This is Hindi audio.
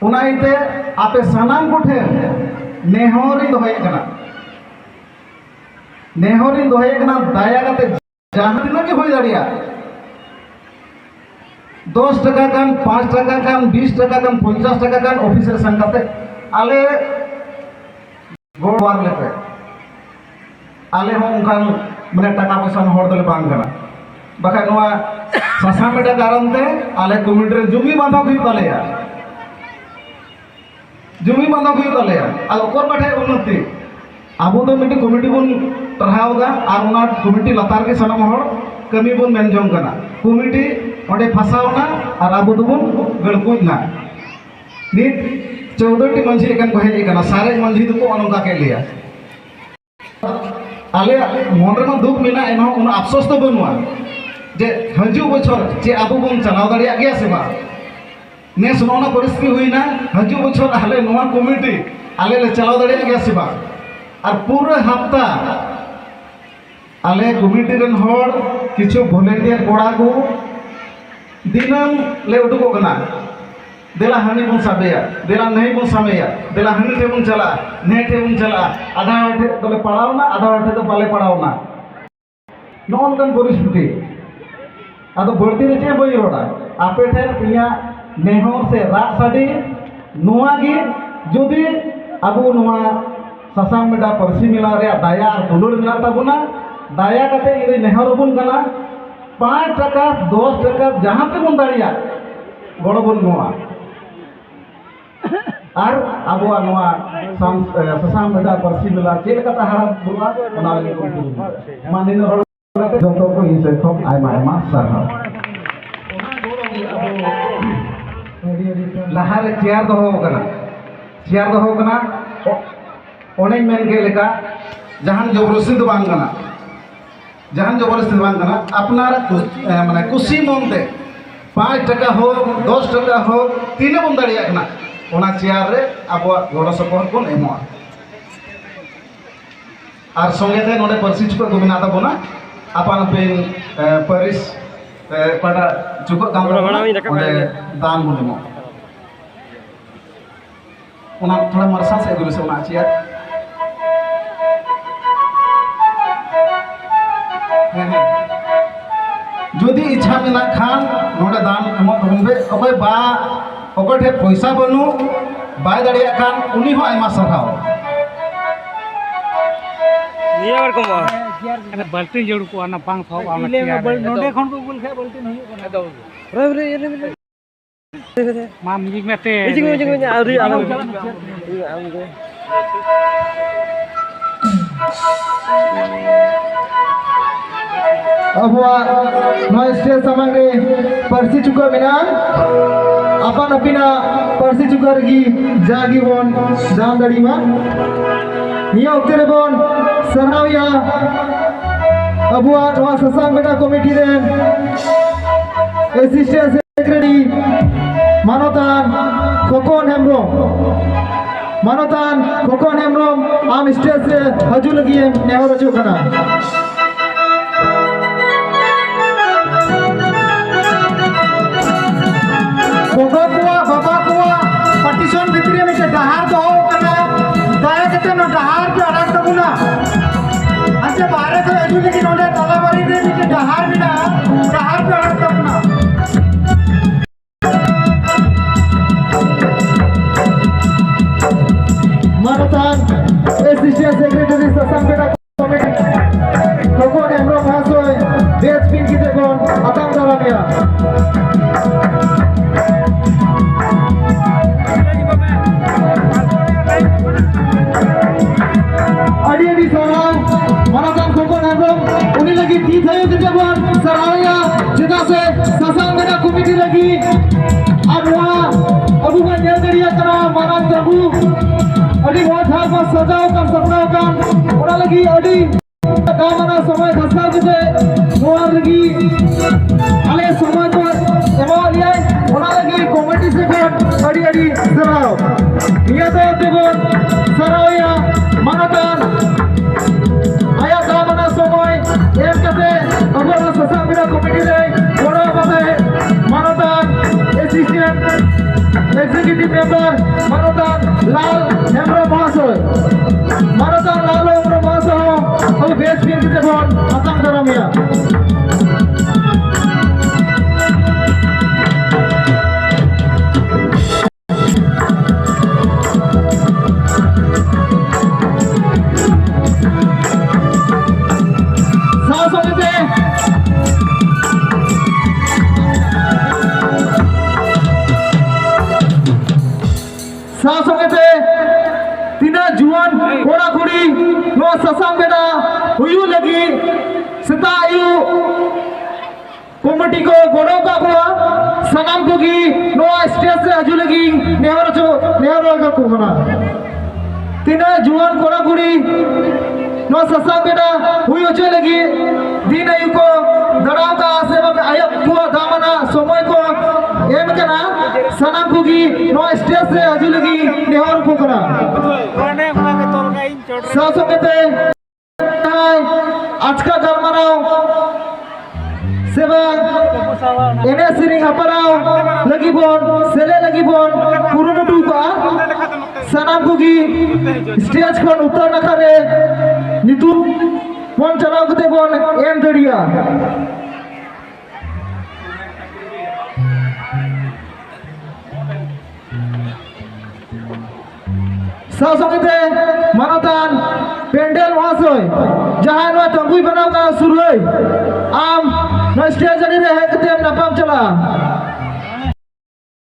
उनाइते आपे सानाम कोठे नेहरी दोहयेकना दाया काते जहां तिना के होय दाड़िया 10 टाका कान 5 टाका कान 20 टाका कान 50 टाका कान ऑफिस रे सेन काते आले गोवार लेपे आले हो उनकान माने टाका पैसा हर दले बांग कना बाखा नोआ सासा मेटा कारण ते आले कमिटी रे जुमी बांधा हुई तलेया आ ओकर बाठे उन्नति आबो दो मिटी कमिटी बन तरहावदा आर उना कमिटी लतार के सनम हर कमी बन मेन जोंग कना कमिटी ओडे फसावना आर आबो दोबन गड़पुजना नित 14 टी मंझी एकन को हेज कना सारे मंझी दुको अनका के लिया आले मन रे दुख मेना एनो उन अफसोस तो बनुआ जे हजू बछर जे आबो बन चलाव दाड़िया गया से बा नेस नोना परिस्थिति हुईना हजू बछर आले नोआ कमिटी आले ले चलाव दाड़िया गया से बा और पूरा हफ्ता आले कमिटी रन हर किछु वॉलंटियर कोड़ा को दिनम ले उडुको कना देला हानि बन साबेया देला नहीं बन सामेया देला हानि थे बन चला ने थे बन चला आधा आठे तले पड़ावना आधा आठे तो पाले पड़ावना नॉन गन परिस्थिति आदो बढ़ती रे चे बई रोडा आपे ठे पिया नेहर से राग साडी नोआ गी जुदी अबो नोआ सासाम मेडा परसी मिला रे दाया और दुलुर मिला ताबुना दाया कते इदे नेहर बन कना 5 टाका 10 टाका जहां पे बन दाड़िया गड़ो बन नोआ और आबो नोआ सासाम मेडा परसी मिला चेल कता हारा बुआ ओना ले को मानिन हर जतो को इसे खम आयमा आयमा सरहा लहारे चेयर दहो कना ओने मेन के लेका जहान जबरदस्ती दो बांग कना अपनार माने कुशी मनते 5 टाका हो 10 टाका हो तीने बन दाड़िया कना ओना चेयर रे आबो गड़ो सपोर्ट कोन एमो आर संगे ते नोडे परसी चुको को बिना ताबोना अपन पेन परिस पड़ा चुको गामरा ओडे दान मुनेमो ओना थोड़ा मरसा से गुले से ओना चेयर जुदी इच्छा मेना खान नोडे दान एमो तबे अबे बा ओकठे पैसा बनु बाय दाड़िया खान उनी हो आयमा सरहाव निया बार कमा अरे बाल्टी जोड़ को आना पांग फाव आना नोडे खन को बोल खाय बाल्टी नहीं कोना रे मा म्यूजिक में ते म्यूजिक आउरी आलो अबुआ नॉय स्टेज समंगे परसी चुका बिना अपन अपिना परसी चुकर की जागी बोन दान दड़ी मा निया उतरे बोन सरनाविया अबुआ नॉय ससांग बेटा कमिटी रे असिस्टेंट सेक्रेटरी मानोतान खोकोन हेमरोम आम स्टेज से हजू लगी नेहर हजू कना बाबा कुआ पार्टीशन भितरी में डहार दो कना दाया कते न डहार पे अड़क तबुना अंते बारे तो हजू लगी नोडे तलाबारी रे में डहार बिना डहार पे अड़क तबुना मानतान असिस्टेंट सेक्रेटरी ससांग बेटा कमिटी कोको नेमरो भासोय बेस पिन की देखोन अतंग दरामिया अडी सारा मानतान कोको नेमरो उनी लगी ती थयो जबन सराया जिदा से ससांग बेटा कमिटी लगी अब वहां अबू का नेल दरिया करा मानत प्रभु अड़ी बहुत हाथ में सजाओ कर सपना का ओरा लगी अड़ी दामना समय खस्ता के मोर लगी आले समय पर एवालिया ओरा लगी कमिटी से अड़ी अड़ी सराओ ये तो देखो सराया मनदान आया दामना समय एक कते अगर ससांगरा कमिटी रे ओरा बाबे मनदान असिस्टेंट एग्जीक्यूटिव मेंबर मानवतान लाल हेम्ब्रम महाशय मानवतान लाल हेम्ब्रम महाशय अब बेस फिर किते बोन आतंक दरमिया जुआन कोड़ा कुड़ी नो ससांग बेटा हुयू लगी सतायु कमिटी को गोड़ों का हुआ सनाम को की नो स्टेज से हजू लगी नेहर का कुमना तीना जुआन कोड़ा कुड़ी नो ससांग बेटा हुयू चे लगी दिन आयु को दड़ाव का आसे में आयत हुआ दामना समय को एम कना सनाम को की नो स्टेज से हजू लगी नेहर को कना सासोंगते आज का गलमाराव सेवा एने सिरिंग हपराव लगी बोन सेले लगी बोन पुरुमुटु का सनाम कुगी स्टेज खन उत्तर नखरे नितु बोन चलाव कते बोन एम दड़िया सासोंगते मानवतान पेंडल महाशय जहां नो तंगुई बनाव का शुरू है आम न स्टेज जनी रहे कते नपाम चला